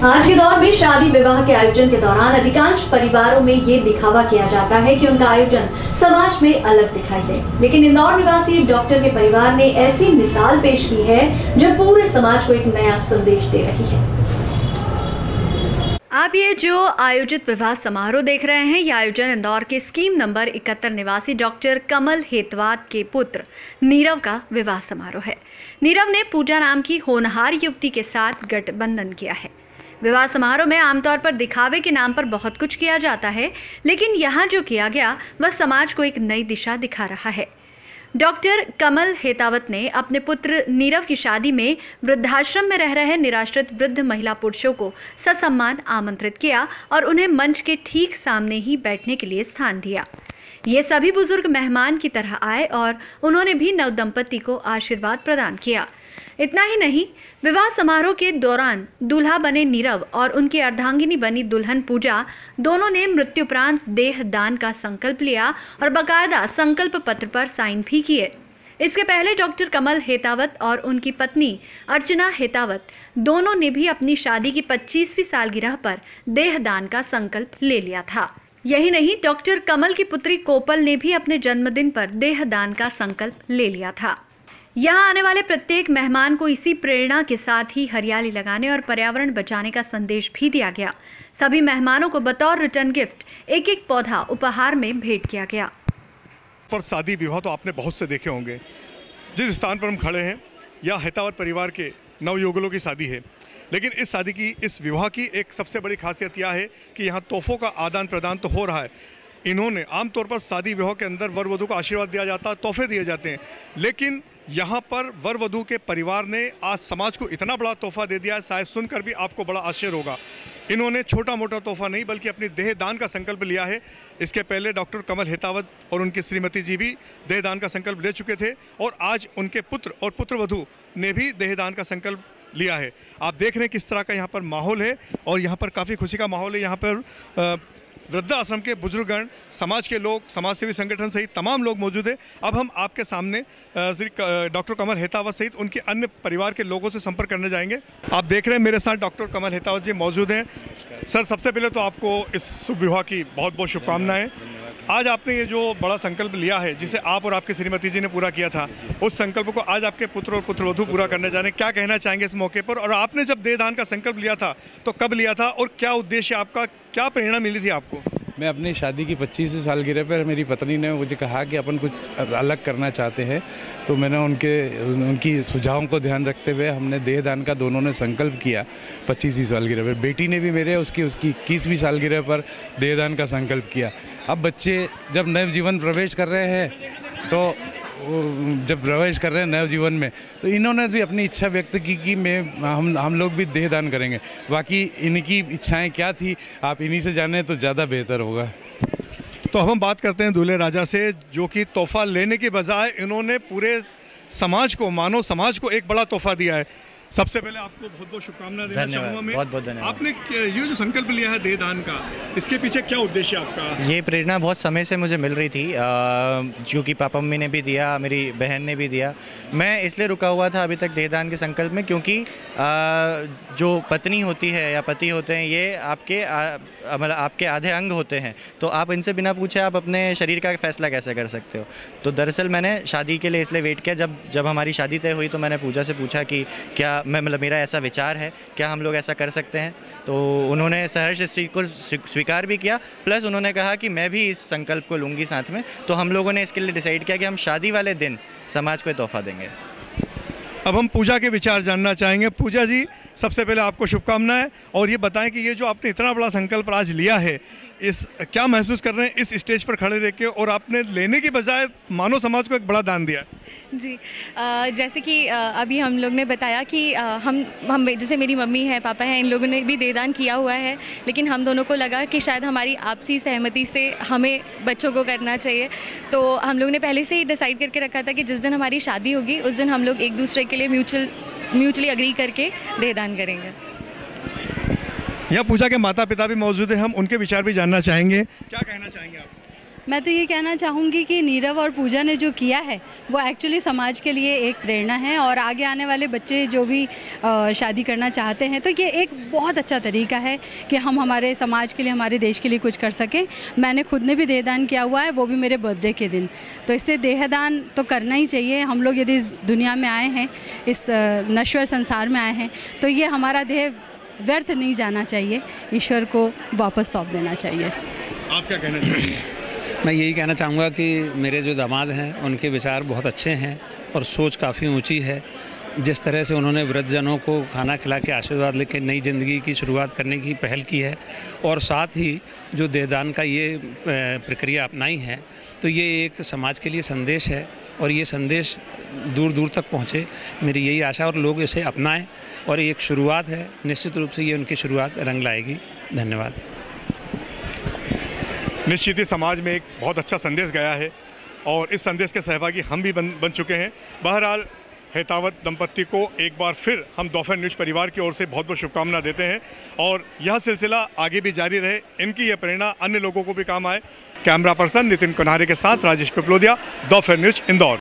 आज के दौर में शादी विवाह के आयोजन के दौरान अधिकांश परिवारों में ये दिखावा किया जाता है कि उनका आयोजन समाज में अलग दिखाई दे, लेकिन इंदौर निवासी एक डॉक्टर के परिवार ने ऐसी मिसाल पेश की है जो पूरे समाज को एक नया संदेश दे रही है। आप ये जो आयोजित विवाह समारोह देख रहे हैं, यह आयोजन इंदौर के स्कीम नंबर 71 निवासी डॉक्टर कमल हेतवात के पुत्र नीरव का विवाह समारोह है। नीरव ने पूजा नाम की होनहार युवती के साथ गठबंधन किया है। विवाह समारोह में आमतौर पर दिखावे के नाम पर बहुत कुछ किया जाता है, लेकिन यहाँ जो किया गया वह समाज को एक नई दिशा दिखा रहा है। डॉक्टर कमल हेतावत ने अपने पुत्र नीरव की शादी में वृद्धाश्रम में रह रहे निराश्रित वृद्ध महिला पुरुषों को ससम्मान आमंत्रित किया और उन्हें मंच के ठीक सामने ही बैठने के लिए स्थान दिया। ये सभी बुजुर्ग मेहमान की तरह आए और उन्होंने भी नवदंपति को आशीर्वाद प्रदान किया। इतना ही नहीं, विवाह समारोह के दौरान दूल्हा बने नीरव और उनकी अर्धांगिनी बनी दुल्हन पूजा दोनों ने मृत्युपरांत देह दान का संकल्प लिया और बाकायदा संकल्प पत्र पर साइन भी किए। इसके पहले डॉक्टर कमल हेतावत और उनकी पत्नी अर्चना हेतावत दोनों ने भी अपनी शादी की 25वीं सालगिरह पर देह दान का संकल्प ले लिया था। यही नहीं, डॉक्टर कमल की पुत्री कोपल ने भी अपने जन्मदिन पर देह दान का संकल्प ले लिया था। यहाँ आने वाले प्रत्येक मेहमान को इसी प्रेरणा के साथ ही हरियाली लगाने और पर्यावरण बचाने का संदेश भी दिया गया। सभी मेहमानों को बतौर रिटर्न गिफ्ट एक एक पौधा उपहार में भेंट किया गया। पर शादी विवाह तो आपने बहुत से देखे होंगे। जिस स्थान पर हम खड़े हैं, यह हेतावत परिवार के नवयुगलों की शादी है, लेकिन इस शादी की, इस विवाह की एक सबसे बड़ी खासियत यह है कि यहाँ तोहफों का आदान प्रदान तो हो रहा है। इन्होंने आमतौर पर शादी विवाह के अंदर वर वधू को आशीर्वाद दिया जाता है, तोहफे दिए जाते हैं, लेकिन यहाँ पर वर वधू के परिवार ने आज समाज को इतना बड़ा तोहफा दे दिया है, शायद सुनकर भी आपको बड़ा आश्चर्य होगा। इन्होंने छोटा मोटा तोहफा नहीं बल्कि अपनी देह दान का संकल्प लिया है। इसके पहले डॉक्टर कमल हेतावत और उनकी श्रीमती जी भी देह दान का संकल्प ले चुके थे और आज उनके पुत्र और पुत्रवधू ने भी देह दान का संकल्प लिया है। आप देख रहे हैं किस तरह का यहाँ पर माहौल है और यहाँ पर काफ़ी खुशी का माहौल है। यहाँ पर वृद्धाश्रम के बुजुर्गगण, समाज के लोग, समाजसेवी संगठन सहित तमाम लोग मौजूद हैं। अब हम आपके सामने श्री डॉक्टर कमल हेतावत सहित उनके अन्य परिवार के लोगों से संपर्क करने जाएंगे। आप देख रहे हैं मेरे साथ डॉक्टर कमल हेतावत जी मौजूद हैं। सर, सबसे पहले तो आपको इस शुभ विवाह की बहुत बहुत शुभकामनाएं। आज आपने ये जो बड़ा संकल्प लिया है, जिसे आप और आपकी श्रीमती जी ने पूरा किया था, उस संकल्प को आज आपके पुत्र और पुत्रवधू पूरा करने जा रहे हैं। क्या कहना चाहेंगे इस मौके पर? और आपने जब देहदान का संकल्प लिया था तो कब लिया था और क्या उद्देश्य आपका, क्या प्रेरणा मिली थी आपको? मैं अपनी शादी की 25वीं सालगिरह पर मेरी पत्नी ने मुझे कहा कि अपन कुछ अलग करना चाहते हैं, तो मैंने उनकी सुझावों को ध्यान रखते हुए हमने देहदान का दोनों ने संकल्प किया 25वीं सालगिरह पर। बेटी ने भी मेरे उसकी 21वीं सालगिरह पर देहदान का संकल्प किया। अब बच्चे जब नव जीवन प्रवेश कर रहे हैं, तो जब प्रवेश कर रहे हैं नव जीवन में, तो इन्होंने भी अपनी इच्छा व्यक्त की कि हम लोग भी देहदान करेंगे। बाकी इनकी इच्छाएं क्या थी, आप इन्हीं से जानें तो ज़्यादा बेहतर होगा। तो हम बात करते हैं दूल्हे राजा से, जो कि तोहफा लेने के बजाय इन्होंने पूरे समाज को, मानव समाज को एक बड़ा तोहफा दिया है। सबसे पहले आपको बहुत बहुत शुभकामनाएं देना चाहूँगा मैं। बहुत बहुत धन्यवाद। आपने ये जो संकल्प लिया है देहदान का, इसके पीछे क्या उद्देश्य आपका? ये प्रेरणा बहुत समय से मुझे मिल रही थी, जो कि पापा मम्मी ने भी दिया, मेरी बहन ने भी दिया। मैं इसलिए रुका हुआ था अभी तक देहदान के संकल्प में, क्योंकि जो पत्नी होती है या पति होते हैं, ये मतलब आपके आधे अंग होते हैं, तो आप इनसे बिना पूछे आप अपने शरीर का फैसला कैसे कर सकते हो। तो दरअसल मैंने शादी के लिए इसलिए वेट किया। जब हमारी शादी तय हुई तो मैंने पूजा से पूछा कि क्या मेरा ऐसा विचार है, क्या हम लोग ऐसा कर सकते हैं। तो उन्होंने सहर्ष इस चीज़ को स्वीकार भी किया, प्लस उन्होंने कहा कि मैं भी इस संकल्प को लूँगी साथ में। तो हम लोगों ने इसके लिए डिसाइड किया कि हम शादी वाले दिन समाज को तोहफा देंगे। अब हम पूजा के विचार जानना चाहेंगे। पूजा जी, सबसे पहले आपको शुभकामनाएं, और ये बताएं कि ये जो आपने इतना बड़ा संकल्प आज लिया है, इस क्या महसूस कर रहे हैं इस स्टेज पर खड़े रह के, और आपने लेने की बजाय मानव समाज को एक बड़ा दान दिया? जी, जैसे कि अभी हम लोग ने बताया कि हम जैसे मेरी मम्मी है, पापा हैं, इन लोगों ने भी देहदान किया हुआ है, लेकिन हम दोनों को लगा कि शायद हमारी आपसी सहमति से हमें बच्चों को करना चाहिए। तो हम लोग ने पहले से ही डिसाइड करके रखा था कि जिस दिन हमारी शादी होगी उस दिन हम लोग एक दूसरे के लिए म्यूचुअली अग्री करके देहदान करेंगे। यहाँ पूजा के माता पिता भी मौजूद हैं, हम उनके विचार भी जानना चाहेंगे। क्या कहना चाहेंगे आप? मैं तो ये कहना चाहूँगी कि नीरव और पूजा ने जो किया है वो एक्चुअली समाज के लिए एक प्रेरणा है, और आगे आने वाले बच्चे जो भी शादी करना चाहते हैं तो ये एक बहुत अच्छा तरीका है कि हम हमारे समाज के लिए, हमारे देश के लिए कुछ कर सकें। मैंने खुद ने भी देहदान किया हुआ है, वो भी मेरे बर्थडे के दिन। तो इससे देहदान तो करना ही चाहिए। हम लोग यदि इस दुनिया में आए हैं, इस नश्वर संसार में आए हैं, तो ये हमारा देह व्यर्थ नहीं जाना चाहिए, ईश्वर को वापस सौंप देना चाहिए। आप क्या कहना चाहेंगे? मैं यही कहना चाहूँगा कि मेरे जो दामाद हैं उनके विचार बहुत अच्छे हैं और सोच काफ़ी ऊंची है। जिस तरह से उन्होंने वृद्धजनों को खाना खिला के आशीर्वाद लेकर नई ज़िंदगी की शुरुआत करने की पहल की है, और साथ ही जो देहदान का ये प्रक्रिया अपनाई है, तो ये एक समाज के लिए संदेश है, और ये संदेश दूर दूर तक पहुँचे, मेरी यही आशा, और लोग इसे अपनाएं। और ये एक शुरुआत है, निश्चित रूप से ये उनकी शुरुआत रंग लाएगी। धन्यवाद। निश्चित ही समाज में एक बहुत अच्छा संदेश गया है, और इस संदेश के सहभागी हम भी बन चुके हैं। बहरहाल हेतावत दंपत्ति को एक बार फिर हम दोपहर न्यूज़ परिवार की ओर से बहुत बहुत शुभकामना देते हैं, और यह सिलसिला आगे भी जारी रहे, इनकी यह प्रेरणा अन्य लोगों को भी काम आए। कैमरा पर्सन नितिन कोनारे के साथ राजेश पिपलोदिया, दोपहर न्यूज़, इंदौर।